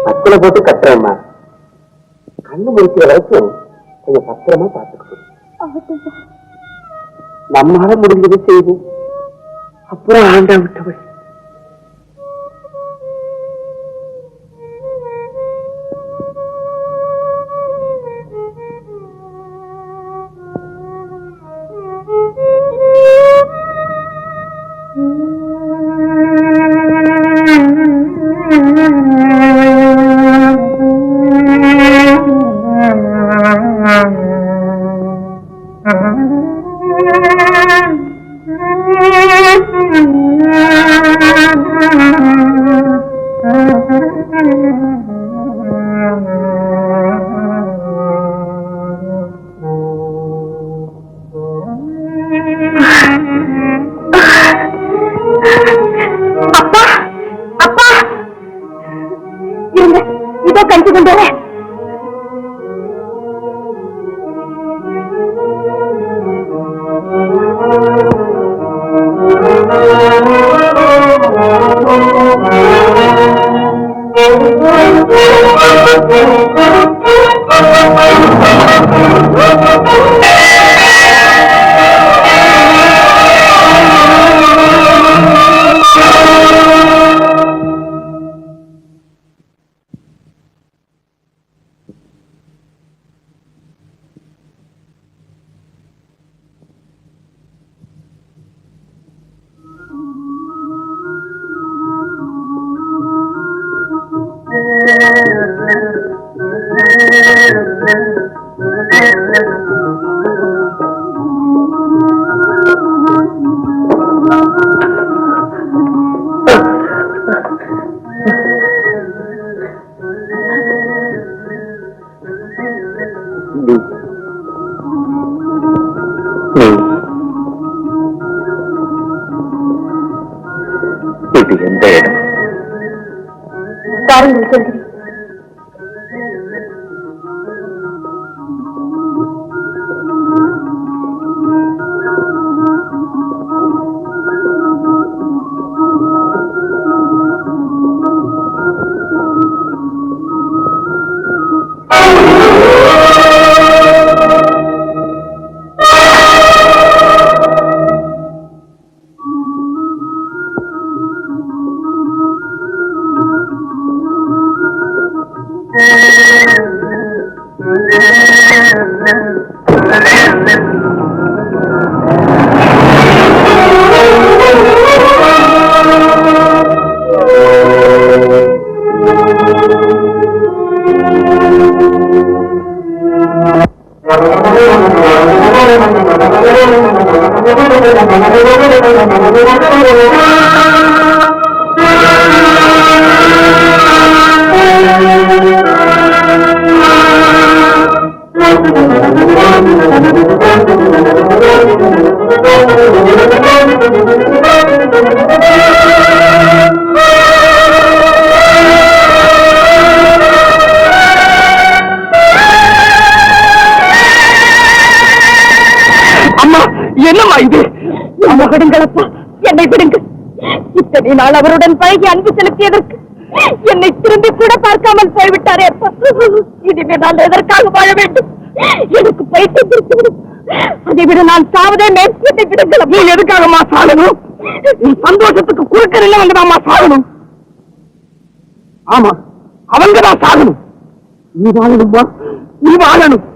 மக்களை போட்டு கட்டுறேம்மா, கண்ணு முடிக்கிற வரைக்கும் கொஞ்சம் பத்திரமா பார்த்துக்கணும். நம்மால முடிஞ்சது செய்வோம், அப்புறம் ஆண்டா விட்டவள். இதோ கஞ்சி கொண்டு வரேன். இது எந்த இடம்? பாருங்கள் சொல்கிறேன். என்னம்மா இது? அம்மா விடுங்களப்பா, என்னை விடுங்கள். இத்தனை நாள் அவருடன் பழகி அன்பு செலுத்தியதற்கு என்னை திரும்பி கூட பார்க்காமல் போய்விட்டாரே அப்பா. இனிமே நான் எதற்காக வாழ வேண்டும்? எனக்கு பைத்தியம் பிடித்துவிடும். அதை விட நான் சாவதே மேற்கொண்டை விடுங்கள். நீ எதுக்காகமா சாகணும்? நீ சந்தோஷத்துக்கு குறுக்கறில்ல வந்துடாமா சாகணும்? ஆமா, அவங்கதான் சாகணும். நீ வாழணுமா? நீ வாழணும்.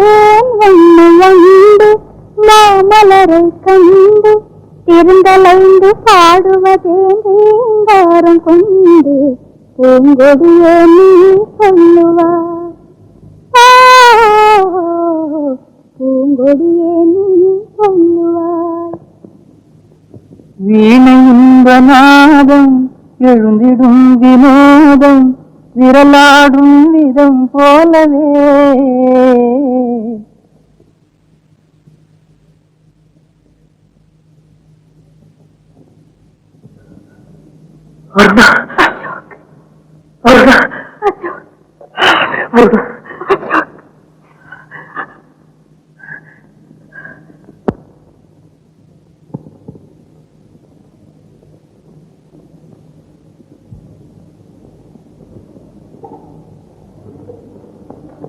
ஏன் வண்ணு வந்து மாமலரை கண்டு திருந்தலைந்து பாடுவதேன் ரீங்காரம் கொண்டு பூங்கொடியே நீ சொல்லுவா பூங்கொடியே நீ சொல்லுவாய். வீணை இன்ப நாதம் எழுந்திடும் வினோதம் விரலாடும் விதம் போலவே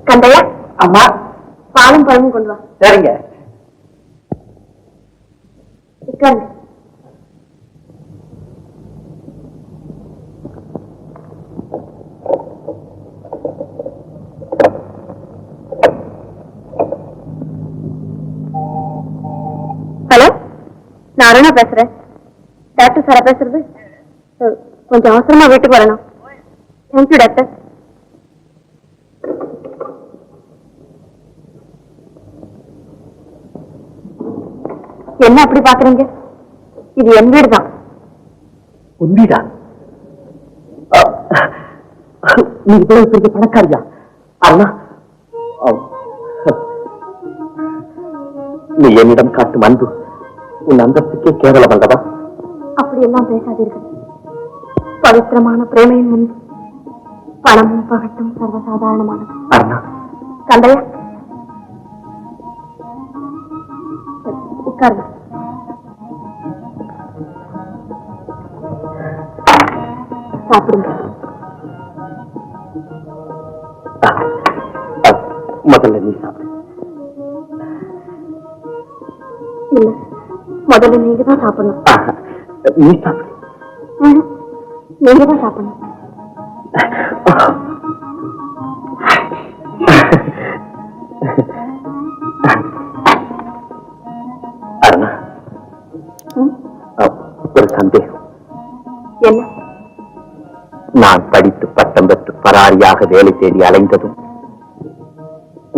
கந்தையா, அம்மா பாலும் பழமும் கொண்டு வா. சரிங்க. உட்கார்ந்து. ஹலோ, நான் அருணா பேசுறேன். டாக்டர் சாரா பேசுறது? கொஞ்சம் அவசரமா வீட்டுக்கு வரணும். Thank you doctor. என்ன அப்படி பாக்குறீங்க? இது என் வீடுதான். உண்மைதான். நீ இவ்வளவு பெரிய பணக்காரியா? அண்ணா, நீ என்னிடம் காட்டும் அன்பு உன் அந்தஸ்துக்கே கேவலம் அல்லவா? அப்படியெல்லாம் பேசாதீர்கள். பவித்திரமான பிரேமையின் முன்பு பணமும் பகட்டும் சர்வசாதாரணமானது. அண்ணா, கந்தையா, உட்காருங்க. சாப்பிடுங்க. முதல்ல நீ சாப்பிடு. இல்ல, முதல்ல நீங்க தான் சாப்பிடணும். நீ சாப்பிடு. நீங்க தான் சாப்பிடணும். அருணா, ஒரு சந்தேகம். என்ன? நான் படித்து பட்டம் பெற்று பராரியாக வேலை தேடி அலைந்ததும்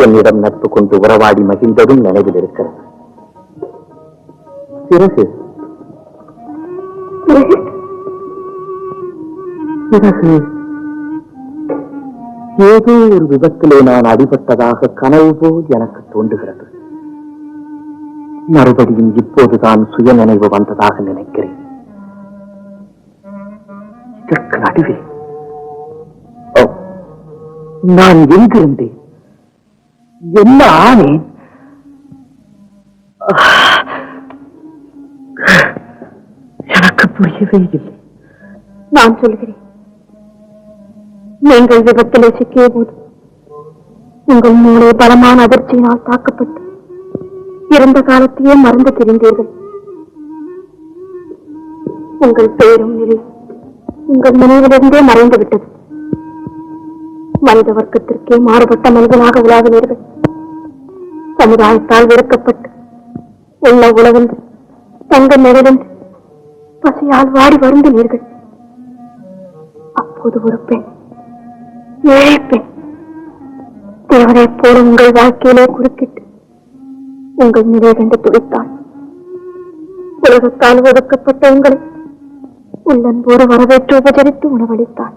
என்னிடம் நட்பு கொண்டு உறவாடி மகிழ்ந்ததும் நினைவில் இருக்கிறது. பிறகு பிறகு ஏதோ ஒரு விபத்திலே நான் அடிபட்டதாக கனவு போல் எனக்கு தோன்றுகிறது. மறுபடியும் இப்போதுதான் சுய நினைவு வந்ததாக நினைக்கிறேன். இதற்கு நடுவே நான் எங்கிருந்தேன்? என்ன ஆனேன்? எனக்கு புரியவே இல்லை. நான் சொல்கிறேன். நீங்கள் விபத்திலே சிக்கிய போது உங்கள் மூளை பலமான அதிர்ச்சியினால் தாக்கப்பட்டு இறந்த காலத்தையே மறந்து திரிந்தீர்கள். உங்கள் பெயரும் நிலை உங்கள் நினைவிலிருந்தே மறைந்து விட்டது. மனித வர்க்கத்திற்கே மாறுபட்ட மனிதனாக உலாவினீர்கள். சமுதாயத்தால் வெறுக்கப்பட்டு உள்ள உழவென்று தங்க நிழலென்று பசியால் வாடி வருந்தினீர்கள். அப்போது ஒரு பெண், ஏழை பெண், தேவனை போல உங்கள் வாழ்க்கையிலே குறுக்கிட்டு உங்கள் நிலை கண்டு துடித்தாள். உலகத்தால் ஒதுக்கப்பட்ட உங்களை உள்ளன்போடு வரவேற்று உபசரித்து உணவளித்தாள்.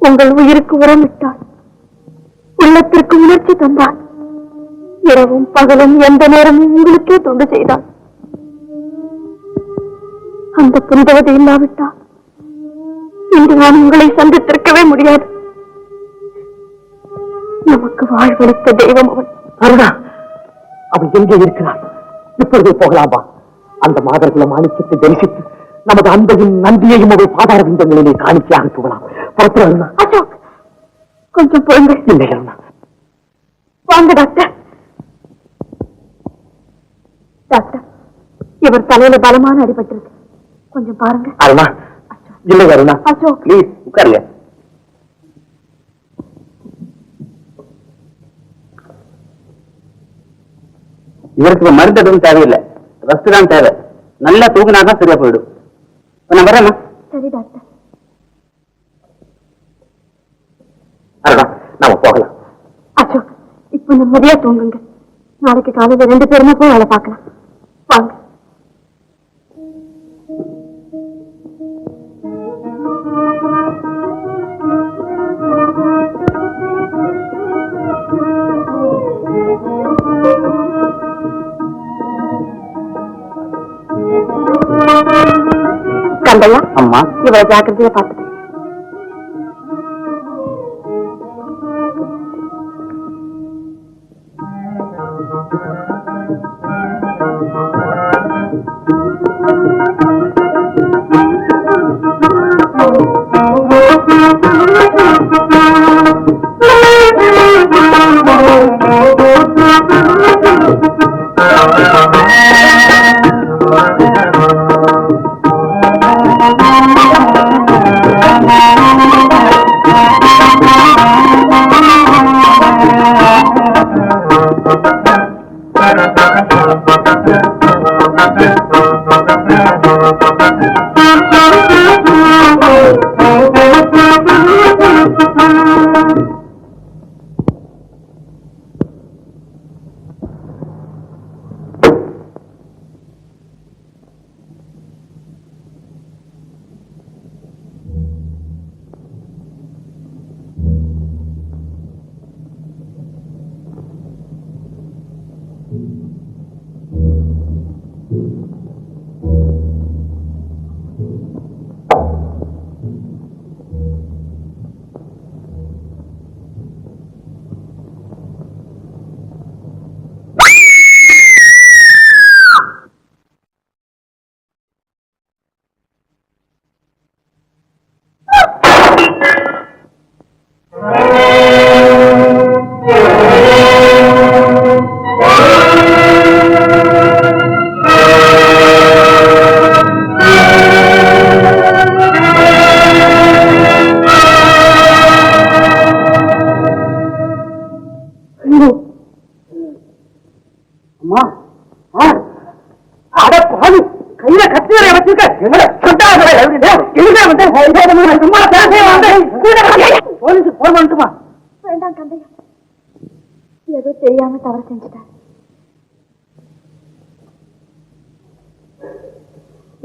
உங்கள் உயிருக்கு உரமிட்டாள். உள்ளத்திற்கு உணர்ச்சி தந்தாள். இரவும் பகலும் எந்த நேரமும் உங்களுக்கே தொண்டு செய்தாள். அந்த புரிதவது இல்லாவிட்டால் இன்று நான் உங்களை சந்தித்திருக்கவே முடியாது. நமக்கு வாழ்வளித்த தெய்வம் அவள். அருணா, அவள் எங்கே இருக்கிறாள்? இப்பொழுது போகலாமா? அந்த மாதர்குல மாணிக்கத்தை தரிசித்து நமது அன்பையும் நன்றியையும் அவள் பாதார விந்தங்களிலே காணிக்கையாக போகலாம். புறத்துல அருணா. அசோக், கொஞ்சம் பொறுங்க. இல்லை அருணா. வாங்க டாக்டர். டாக்டர், இவர் தலையில பலமான அடிபட்டிருக்கு. கொஞ்சம் பாருங்க. அருணா, இல்லை அருணா. அசோக், பிளீஸ் உட்காருங்க. இவருக்கு மருந்து எதுவும் தேவையில்லை, ரெஸ்ட் தான் தேவை. நல்லா தூங்கினாதான் சரியா போயிடும். நான் வரேம்மா. சரி டாக்டர். அதுதான் நாம போகலாம். அச்சோ, இப்ப நிம்மதியா தூங்குங்க. நாளைக்கு காலையில 2 பேருமே போய் வேலை பார்க்கலாம். வாங்க. கந்தையா, அம்மா, இவளை ஜாக்கிரதையா பார்த்துட்டு. கையில கத்திரை வச்சிருக்க போலீஸுக்கு போன் பண்ணட்டுமா? வேண்டாம் கந்தையா, ஏதோ தெரியாம தவறு செஞ்சுட்டேன்.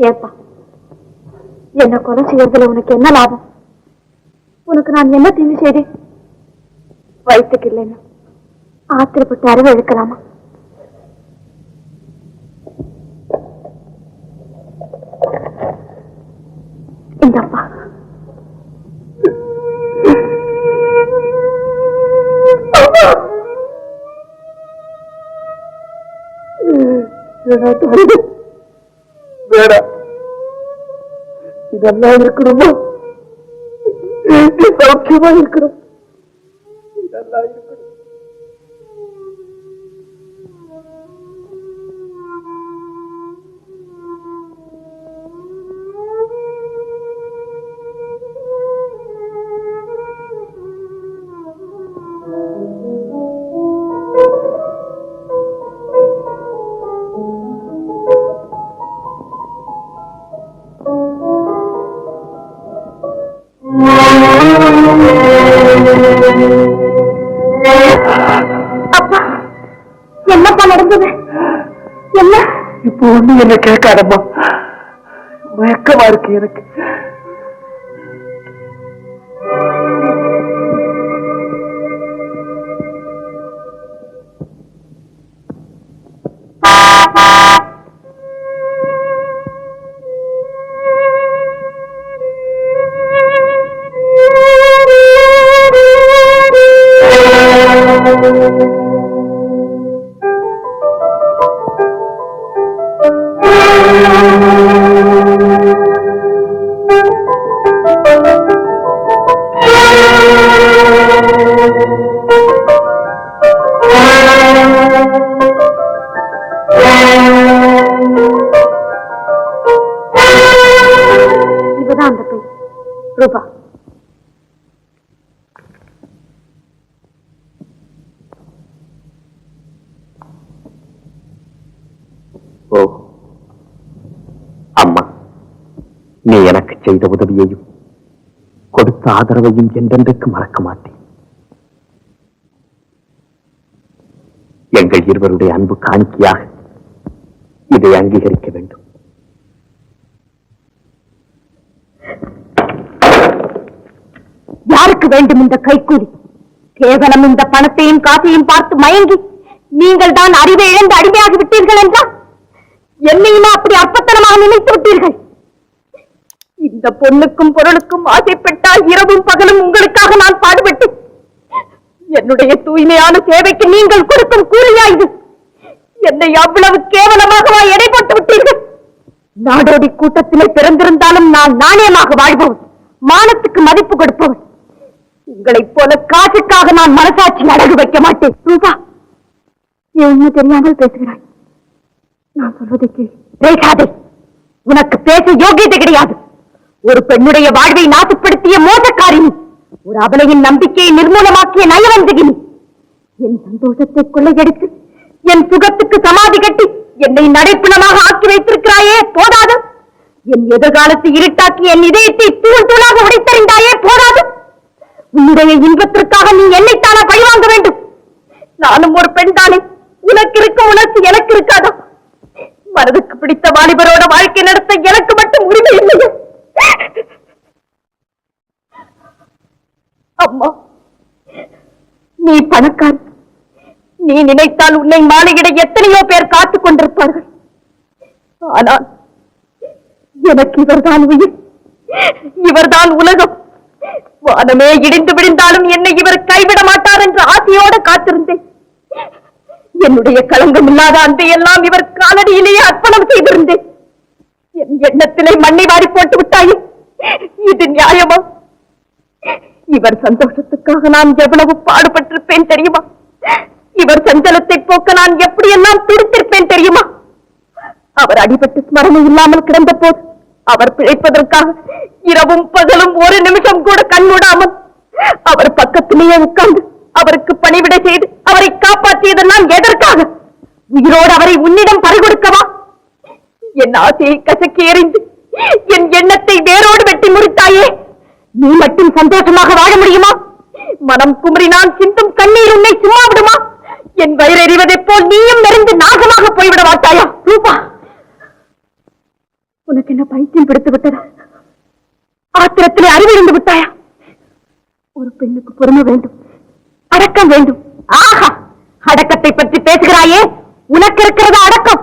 ஏப்பா, என்ன கொலை செய்யறதுல உனக்கு என்ன லாபம்? உனக்கு நான் என்ன தீங்கு செய்தேன்? வயிற்றுக்கு இல்லைன்னு ஆத்திரப்பட்டு அறிவு இழுக்கலாமா? இந்தப்பா, வேற இதெல்லாம் இருக்கணுமா? சௌக்கியமா இருக்கணும். இதெல்லாம் இருக்கணும். அப்பா, என்னப்பா நடந்தது? என்ன? இப்போ ஒண்ணு என்ன கேட்காதம்மா, மயக்கமா இருக்கு எனக்கு. செய்த உதவியையும் கொடுத்த ஆதரவையும் என்றென்றைக்கு மறக்க மாட்டேன். எங்கள் இருவருடைய அன்பு காணிக்கையாக இதை அங்கீகரிக்க வேண்டும். யாருக்கு வேண்டும் இந்த கைக்கூலி? கேவலம் இந்த பணத்தையும் காசையும் பார்த்து மயங்கி நீங்கள் தான் அறிவை இழந்து அடிமையாகி விட்டீர்கள் என்றால் என்னையுமா அப்படி அப்பத்தனமாக நினைத்து விட்டீர்கள்? இந்த பொண்ணுக்கும் பொருளுக்கும் ஆசைப்பட்டால் இரவும் பகலும் உங்களுக்காக நான் பாடுபட்டு என்னுடைய தூய்மையான சேவைக்கு நீங்கள் கொடுக்கும் கூலியா இது? என்னை அவ்வளவு கேவலமாகவா எடை போட்டு விட்டீர்கள்? நாடோடி கூட்டத்திலே பிறந்திருந்தாலும் நான் நாணயமாக வாழ்பவன், மானத்துக்கு மதிப்பு கொடுப்பவன். உங்களைப் போல காசுக்காக நான் மனசாட்சி அடகு வைக்க மாட்டேன். ரூபா, நீ உண்மை தெரியாமல் பேசுகிறாய். நான் சொல்வதை கேள். பேசாதே. உனக்கு பேச யோகியதை கிடையாது. ஒரு பெண்ணுடைய வாழ்வை நாசப்படுத்திய மோசக்காரினி, ஒரு அவளையின் நம்பிக்கையை நிர்மூலமாக்கிய நயவஞ்சகினி, என் சந்தோஷத்தை கொள்ளையடித்து என் சுகத்துக்கு சமாதி கட்டி என்னை நடைப்பிணமாக ஆக்கி வைத்திருக்கிறாயே போதாது? என் எதிர்காலத்தை இருட்டாக்கி என் இதயத்தை தூள் தூளாக உடைத்தறிந்தாயே போதாது? உன்னுடைய இன்பத்திற்காக நீ என்னைத்தானா பழிவாங்க வேண்டும்? நானும் ஒரு பெண் தானே. உனக்கு இருக்கும் உணர்ச்சி எனக்கு இருக்காதா? மனதுக்கு பிடித்த வாலிபரோட வாழ்க்கை நடத்த எனக்கு மட்டும் உரிமை இல்லையே? அம்மா, நீ பணக்காரி. நீ நினைத்தால் உன்னை மாலையிட எத்தனையோ பேர் காத்துக் கொண்டிருப்பார்கள். ஆனால் எனக்கு இவர்தான் உயிர், இவர்தான் உலகம். வானமே இடிந்து விழுந்தாலும் என்னை இவர் கைவிட மாட்டார் என்று ஆசையோடு காத்திருந்தேன். என்னுடைய களங்கம் இல்லாத அன்பையெல்லாம் இவர் காலடியிலேயே அர்ப்பணம் செய்திருந்தேன். என் எண்ணத்திலே மண்ணை வாரி போட்டு விட்டாயே, இது நியாயமா? இவர் சந்தோஷத்துக்காக நான் எவ்வளவு பாடுபட்டிருப்பேன் தெரியுமா? இவர் சஞ்சலத்தை போக்க நான் எப்படியெல்லாம் துடித்திருப்பேன் தெரியுமா? அவர் அடிபட்டு ஸ்மரணை இல்லாமல் கிடந்த போது அவர் பிழைப்பதற்காக இரவும் பகலும் ஒரு நிமிஷம் கூட கண்மூடாமல் அவர் பக்கத்திலேயே உட்கார்ந்து அவருக்கு பணிவிடை செய்து அவரை காப்பாற்றியதெல்லாம் எதற்காக? உயிரோடு அவரை உன்னிடம் பறிகொடுக்கவா? என் ஆசையை கசக்கி எறிந்து என் எண்ணத்தை வேரோடு வெட்டி முறித்தாயே. நீ மட்டும் சந்தோஷமாக வாழ முடியுமா? மனம் குமரி நான் சிந்தும் கண்ணீர் உன்னை சும்மா விடுமா? என் வயிறறிவதைப் போல் நீயும் நெறிந்து நாசமாக போய்விட மாட்டாயா? ரூபா, உனக்கு என்ன பைத்தியம் பிடித்து விட்டதா? ஆத்திரத்திலே அறிவிழந்து விட்டாயா? ஒரு பெண்ணுக்கு பொறுமை வேண்டும், அடக்கம் வேண்டும். ஆஹா, அடக்கத்தை பற்றி பேசுகிறாயே. உனக்கு இருக்கிறது அடக்கம்.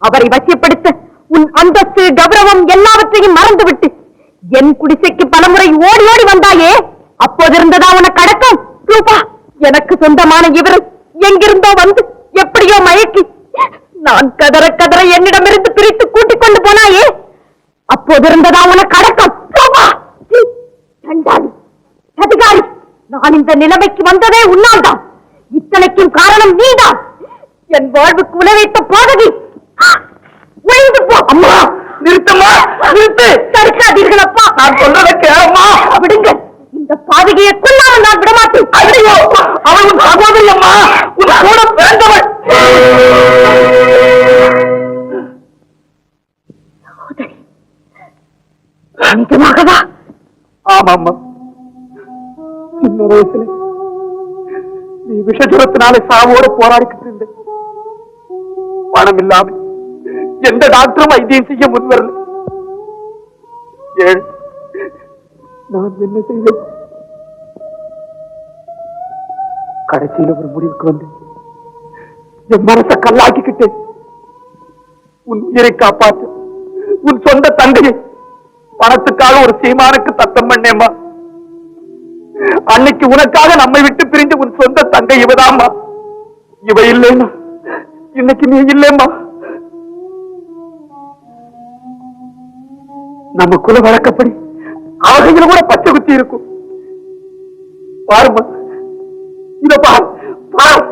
அவரை வசியப்படுத்த உன் அந்தஸ்து கௌரவம் எல்லாவற்றையும் மறந்துவிட்டு என் குடிசைக்கு பலமுறை ஓடி ஓடி வந்தாயே, அப்போது இருந்ததா உனக்கு அடக்கம்? ரூபா, எனக்கு சொந்தமான இவரும் எங்கிருந்தோ வந்து எப்படியோ மயக்கி நான் கதற கதற என்னிடமிருந்து பிரித்து கூட்டிக் கொண்டு போனாயே, அப்போது இருந்ததா உனக்கு அடக்கம்? ரூபா, சண்டாளி, அதிகாரி, நான் இந்த நிலைமைக்கு வந்ததே உன்னால் தான். இத்தனைக்கும் காரணம் நீதான். என் வாழ்வுக்கு உணவைத்த பாதகி. ஒழிந்து போ. அம்மா, நிறுத்தம்மா, நிறுத்து. தடுக்காதீர்கள் அப்பா. நான் சொல்றதை கேளம்மா. விடுங்க. இந்த பாதகியை கொல்லாமல் நான் விடமாட்டேன். ஐயோ, அவள் உன் சகோதரி அம்மா, உன் கூட பிறந்தவள். சகோதரி? நிஜமாகவா? ஆமாம்மா. சின்ன வயசுல நீ விஷஜுரத்தினாலே சாவோடு போராடிக்கிட்டு இருந்த. பணம் இல்லாம எந்த டாக்டரும் வைத்தியம் செய்ய முன்வரல. ஏழு, நான் என்ன செய்வேன்? கடைசியில ஒரு முடிவுக்கு வந்து என் மனசை கல்லாக்கிக்கிட்டு உன் உயிரை காப்பாற்று உன் சொந்த தந்தையை பணத்துக்காக ஒரு சீமானுக்கு தத்தம் பண்ணேம்மா. அன்னைக்கு உனக்காக நம்மை விட்டு பிரிஞ்சு உன் சொந்த தங்கை இவதாம்மா. இவ இல்லைன்னா இன்னைக்கு நீ இல்லைம்மா. நம்ம குல வழக்கப்படி அவகையில கூட பச்சை குத்தி இருக்கும். பாருமா, இத பாரு, பாரு.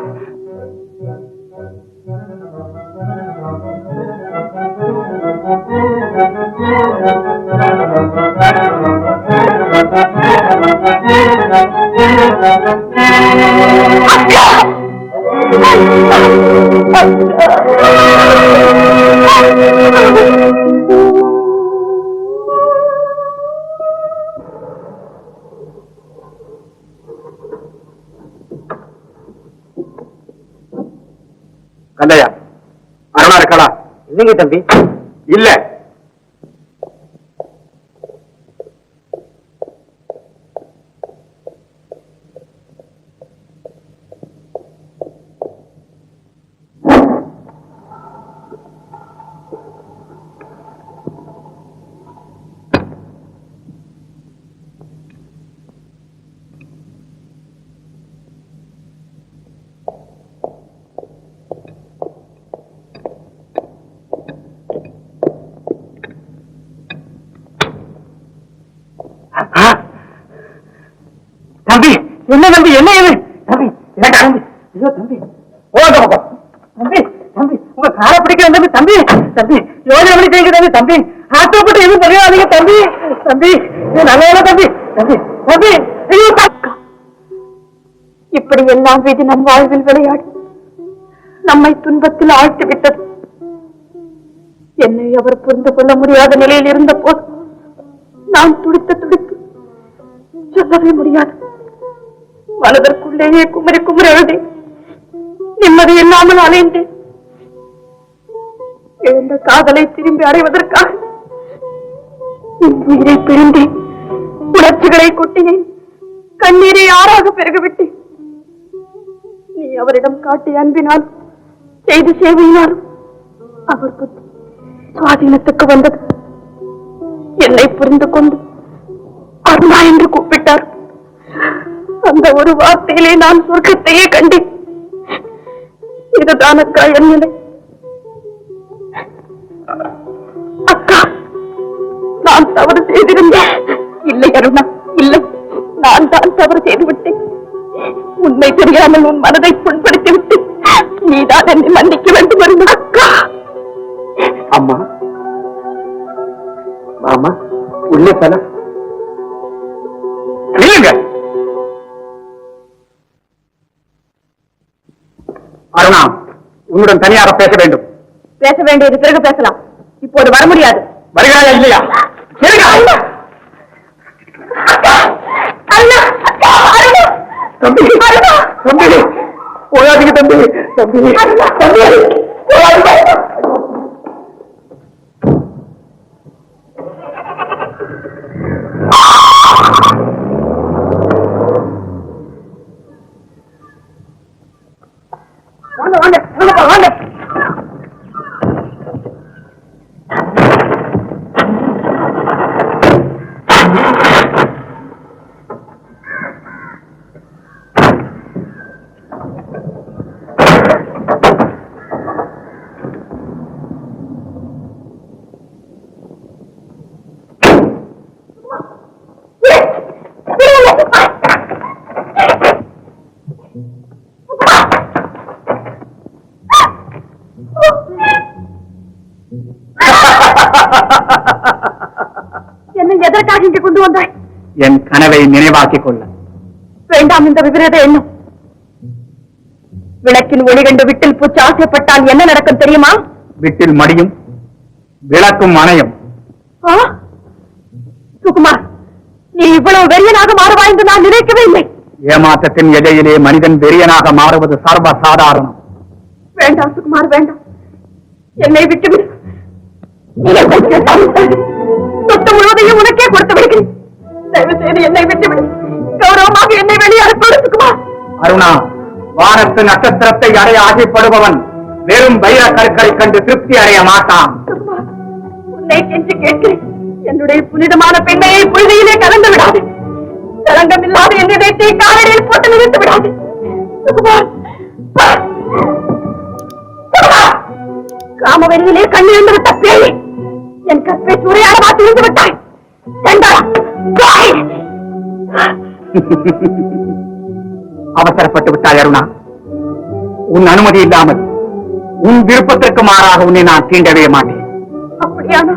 நல்லையா அருணா இருக்காளா? இல்லைங்க தம்பி. இல்ல தம்பி. என்ன தம்பி? என்ன இது தம்பி? தம்பி ஐயோ தம்பி தம்பி தம்பி உங்க காரை பிடிக்க வந்தது தம்பி. தம்பி யோஜனை பண்ணி செய்யுங்க தம்பி. ஆட்டோப்பட்டு எதுவும் தெரியாதீங்க தம்பி. தம்பி நல்ல தம்பி. தம்பி தம்பி ஐயோ இப்படி எல்லாம் விதி நம் வாழ்வில் விளையாடி நம்மை துன்பத்தில் ஆழ்த்தி விட்டது. என்னை அவர் புரிந்து கொள்ள முடியாத நிலையில் இருந்த போது நான் துடித்து சொல்லவே முடியாது. மனதற்குள்ளேயே குமரி குமரி எழுதி நிம்மதி இல்லாமல் அலைந்தேன். எழுந்த காதலை திரும்பி அடைவதற்காக என் உயிரை பிரிந்தேன். உணர்ச்சிகளை கொட்டினேன். கண்ணீரை ஆறாக பெருகவிட்டேன். நீ அவரிடம் காட்டிய அன்பினால் செய்து சேவையினாலும் அவர் புத்தி சுவாதீனத்துக்கு வந்தது. என்னை புரிந்து கொண்டு அருணா என்று கூப்பிட்டார். அந்த ஒரு வார்த்தையிலே நான் சொர்க்கத்தையே கண்டேன். இதுதான் அக்கா என் நிலை. அக்கா, நான் தவறு செய்திருந்தேன். இல்லை அருணா, இல்லை, நான் தான் தவறு செய்து விட்டேன். உண்மை தெரியாமல் உன் மனதை புண்படுத்தி விட்டு நீதான் என்னை மன்னிக்க வேண்டும் அருணா. அக்கா. அம்மா மாமா உள்ளே பல இல்லைங்க. அருணா, உன்னுடன் தனியாக பேச வேண்டும். பேச வேண்டியது பிறகு பேசலாம். இப்போது வர முடியாது. வருகிறாயா இல்லையா? தம்பி தம்பி போயாதீங்க தம்பி. தம்பி தம்பி என்னை எதற்காக இங்கே கொண்டு வந்தாய்? என் கனவை நினைவாக்கிக் கொள்ள. வேண்டாம் இந்த விபரீத எண்ணம். விளக்கின் ஒளி கண்டு விட்டில் பூச்சி ஆசைப்பட்டால் என்ன நடக்கும் தெரியுமா? விட்டில் மடியும், விளக்கும் அணையும். சுகுமார், நீ இவ்வளவு வெறியனாக மாறுவாய் என்று நான் நினைக்கவே இல்லை. ஏமாற்றத்தின் எல்லையிலே மனிதன் வெறியனாக மாறுவது சர்வ சாதாரணம். வேண்டாம் சுகுமார், வேண்டாம். என்னை விட்டுவிடு. சொத்து முழுவதையும் உனக்கே கொடுத்து விடுகிறேன். தயவு செய்து என்னை விட்டுவிடு. கௌரவமாக என்னை வெளியே அனுப்பி சுகுமார். அருணா, வானத்து நட்சத்திரத்தை அடைய ஆசைப்படுபவன் வெறும் வைர கற்களை கண்டு திருப்தி அடைய மாட்டான். உன்னை கென்று கேட்கிறேன். என்னுடைய புனிதமான பெண்ணையை புழுதியிலே கலந்து விடாது. தரங்கம் இல்லாத என் இதயத்தை காலடியில் போட்டு நிறுத்து விடாது. காமவெளியிலே கண்ணிழந்து விட்ட பேய், என் கற்பை சூறையாட மாற்றி இருந்து விட்டாய். அவசரப்பட்டு விட்டாய் அருணா. உன் அனுமதி இல்லாமல் உன் விருப்பத்திற்கு மாறாக உன்னை நான் தீண்டவே மாட்டேன். அப்படியானா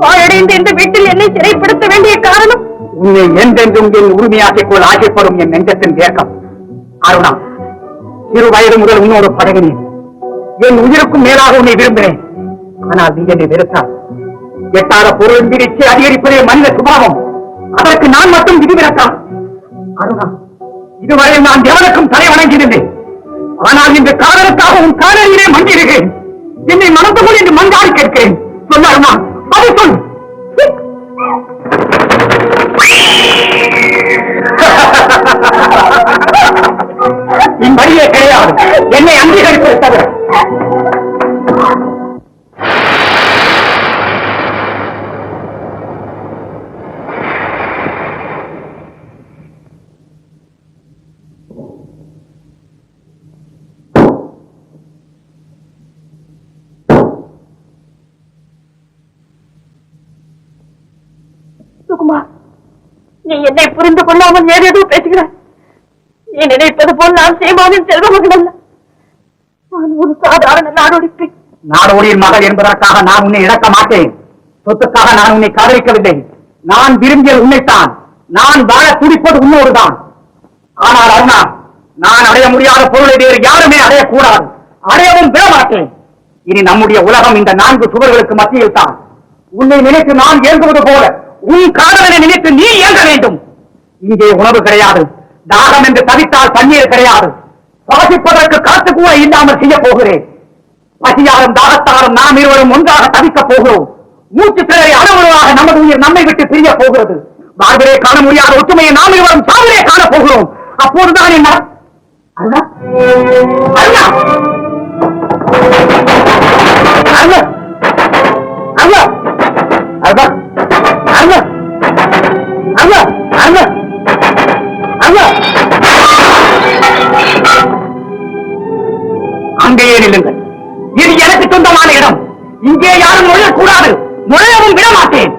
பாழடைந்த இந்த வீட்டில் என்னை சிறைப்படுத்த வேண்டிய காரணம்? உன்னை என்றென்றும் என் உரிமையாக்கிக் கொள்ள ஆசைப்படும் என் நெஞ்சத்தின் ஏக்கம். அருணா, சிறு வயது முதல் உன்னோடு பழகினேன். என் உயிருக்கும் மேலாக உன்னை விரும்பினேன். ஆனால் நீ என்னை வெறுத்தால் எட்டாத பொருள் பிரிச்சு அதிகரிப்பதே மனித சுபாவம். அதற்கு நான் மட்டும் விதிவிலக்கான். அருணா, இதுவரை நான் எவனுக்கும் தலை வணங்கியிருந்தேன். ஆனால் இந்த காதலுக்காக உன் காதலிலே மண்டிடுகிறேன். என்னை மனந்து கொள் என்று மன்றாடி கேட்கிறேன். சொல்ல அருணா, அதை சொல். என் வழியே கிடையாது. என்னை அங்கீகரிப்பது தவிர. சுகுமார், நீ என்னை புரிந்து கொள்ளாமல் ஏதேதோ பேசுகிறாய். நீ நினைப்பது போல் நான் சேமாவின் செல்வ மகன் அல்ல. நான் ஒரு சாதாரண நாடோடிப்பை. நாடோடியின் மகள் என்பதற்காக நான் உன்னை இழக்க மாட்டேன். சொத்துக்காக நான் உன்னை காதலிக்கவில்லை. நான் விரும்பியது உன்னைத்தான். நான் வாழ துடிப்பது உன்னோடுதான். ஆனால் அருணா, நான் அடைய முடியாத பொருளை வேறு யாருமே அடையக்கூடாது. அடையவும் விட மாட்டேன். இனி நம்முடைய உலகம் இந்த 4 சுவர்களுக்கு மத்தியில் தான். உன்னை நினைத்து நான் இயங்குவது போல உன் காதலனை நினைத்து நீ இயங்க வேண்டும். இங்கே உணவு கிடையாது. தாகம் என்று தவித்தால் தண்ணீர் கிடையாது. சுவாசிப்பதற்கு காத்து கூட இல்லாமல் செய்ய போகிறேன். பசியாலும் தாகத்தாலும் நாம் இருவரும் ஒன்றாக தவிக்கப் போகிறோம். மூச்சு திறரை அணுவதாக நமது உயிர் நம்மை விட்டு பிரிய போகிறது. வாழ்விலே காண முடியாத ஒற்றுமையை நாம் இருவரும் சாவிலே காண போகிறோம். அப்போதுதான் என்ன அருணா, அருணா, அருணா, அருணா, அருணா, அருணா, அருணா, அருணா, அருணா. அங்கேயே நில்லுங்கள். இது எனக்கு சொந்தமான இடம். இங்கே யாரும் நுழையக்கூடாது. நுழையவும் விட மாட்டேன்.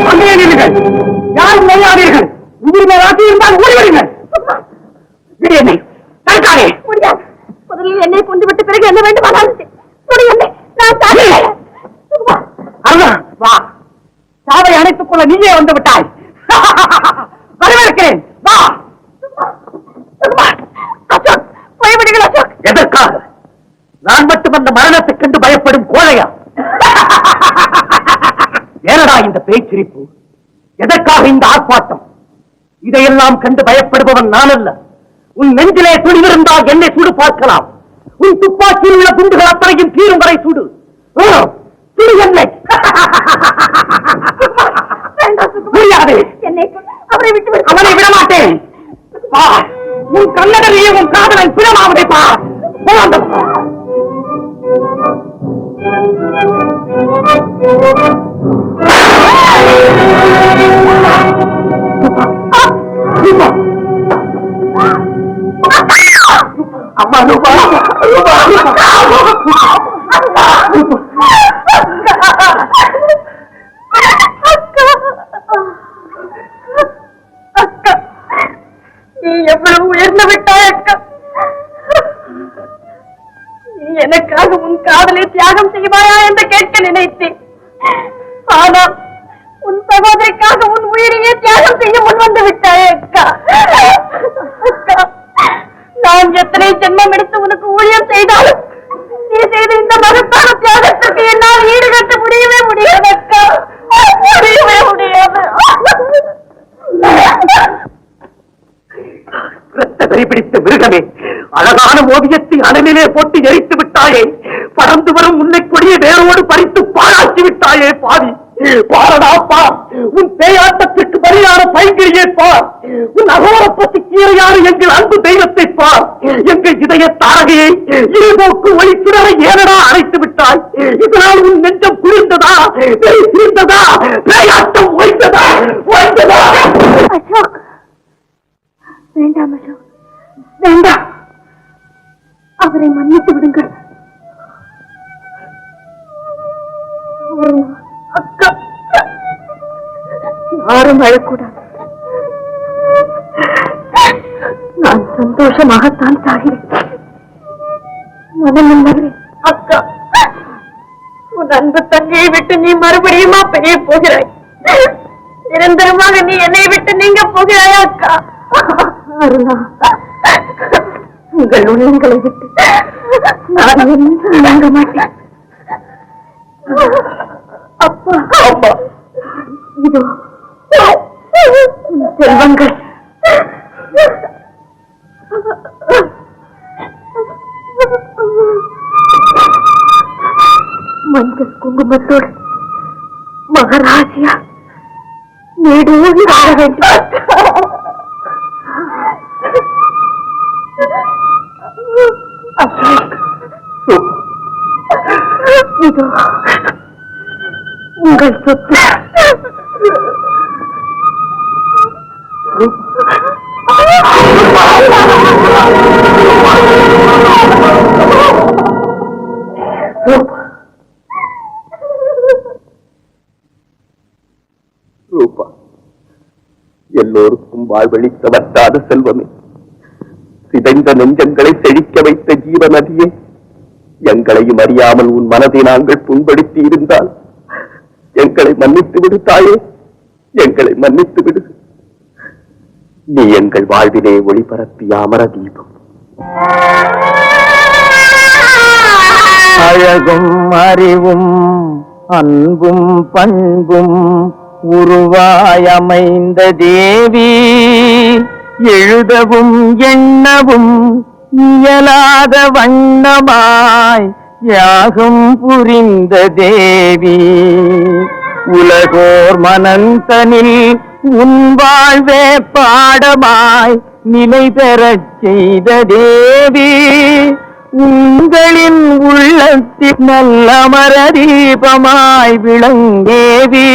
அங்கே நில்லுங்கள். யாரும் நுழையாதீர்கள். உயிர் மேலாட்டி இருந்தால் ஓடிவிடுங்கள். விடு என்னை. தடுக்காதே. முடியாது. முதலில் என்னை கொண்டுவிட்டு பிறகு என்ன வேண்டுமானாலும் செய். முடியவில்லை. நான் சாகிறேன். சுகுமார், அருணா, வா. சாவை அணைத்துக் கொள்ள நீயே வந்து விட்டாய். வரவேற்கிறேன். வா. சுகுமார், அசோக், போய்விடுங்கள் அசோக். எதற்காக? நான் மட்டும் அந்த மரணத்தைக் கண்டு பயப்படும் கோழையா? ஏனடா இந்த பேச்சிரிப்பு? எதற்காக இந்த ஆர்ப்பாட்டம்? இதையெல்லாம் கண்டு பயப்படுபவன் நான் அல்ல. உன் நெஞ்சிலே துணிவிருந்தால் என்னை சுடு பார்க்கலாம். உன் துப்பாக்கியில் உள்ள குண்டுகள் அத்தனையும் தீரும் வரை சுடு. சுடு என்னை. முடியாது. அவரை விட்டு அவனை விட மாட்டேன். உன் கண்ணகரையே உன் காதலன் பிணமாவதை பார். அம்மா, ரூபா, ரூபா, நீ எவ்வளவு உயர்ந்து விட்டாய் அக்கா. நீ எனக்காக உன் காதலை தியாகம் செய்வாயா என்று கேட்க நினைத்தேன். ஆனால் உன் சகோதரிக்காக உன் உயிரையே தியாகம் செய்ய முன்வந்து விட்டாயே அக்கா. அக்கா, நான் எத்தனை ஜென்மம் எடுத்து உனக்கு ஊழியம் செய்தாலும் நீ செய்த இந்த மகத்தான தியாகத்திற்கு என்னால் ஈடுகட்ட முடியவே முடியாது அக்கா. முடியவே முடியாது. பிடித்த மிருகமே, அழகான ஓவியத்தை அனலிலே போட்டு எரித்து விட்டாயே. பறந்து வரும் உன்னை கொடிய வேரோடு பறித்து பாழாக்கி விட்டாயே பாவி. பாரடா பார். உன் பேயாட்டத்திற்கு பலியான பைங்கிரியை பார். உன் அகோரப்பத்தி கீரையான எங்கள் அன்பு தெய்வத்தை பார். எங்கள் இதய தாரகையை இருபோக்கு ஒளி சுடரை ஏனடா அழைத்து விட்டாய். இதனால் உன் நெஞ்சம் குளிர்ந்ததா? தீர்ந்ததா? பேயாட்டம் ஓய்ந்ததா? ஓய்ந்ததா? அசோக், வேண்டாம் அசோக், வேண்டாம். அவரை மன்னித்து விடுங்கள். அக்கா, யாரும் அழக்கூடாது. சந்தோஷமாகத்தான் சாகிறேன். மனமில்லவரே, அக்கா, உன் அன்பு தங்கையை விட்டு நீ மறுபடியுமா பெரிய போகிறாய்? நிரந்தரமாக நீ என்னை விட்டு நீங்க போகிறாயா அக்கா? அருணா, உங்கள் உள்ளங்களை விட்டு நான் என்றும் நீங்க மாட்டேன். அப்பா, அப்பா, இதோ செல்வங்கள். மஞ்சள் குங்குமத்தோடு மகராசியா நீடோடி வாழ வேண்டும். இதோ உங்கள் சொத்து. ரூபா, எல்லோருக்கும் வாழ்வழித்த வற்றாத செல்வமே, சிதைந்த நெஞ்சங்களை செழிக்க வைத்த ஜீவநதியே, எங்களையும் அறியாமல் உன் மனதை நாங்கள் புண்படுத்தி இருந்தால் எங்களை மன்னித்து விடு தாயே, எங்களை மன்னித்து விடு. நீ எங்கள் வாழ்விலே ஒளிபரப்பிய அமர தீபம். அழகும் அறிவும் அன்பும் பண்பும் உருவாயமைந்த தேவி, எழுதவும் எண்ணவும் இயலாத வண்ணமாய் யாகம் புரிந்த தேவி, உலகோர் மனந்தனில் உன் வாழ்வே பாடமாய் நிலை பெறச் செய்த தேவி, உங்களின் உள்ளத்தில் நல்ல அமரதீபமாய் விளங்கேவி,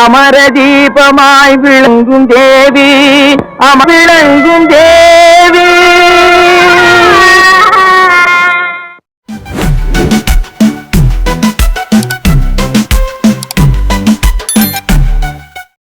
அமரதீபமாய் விளங்கும் தேவி, விளங்கும் தேவி.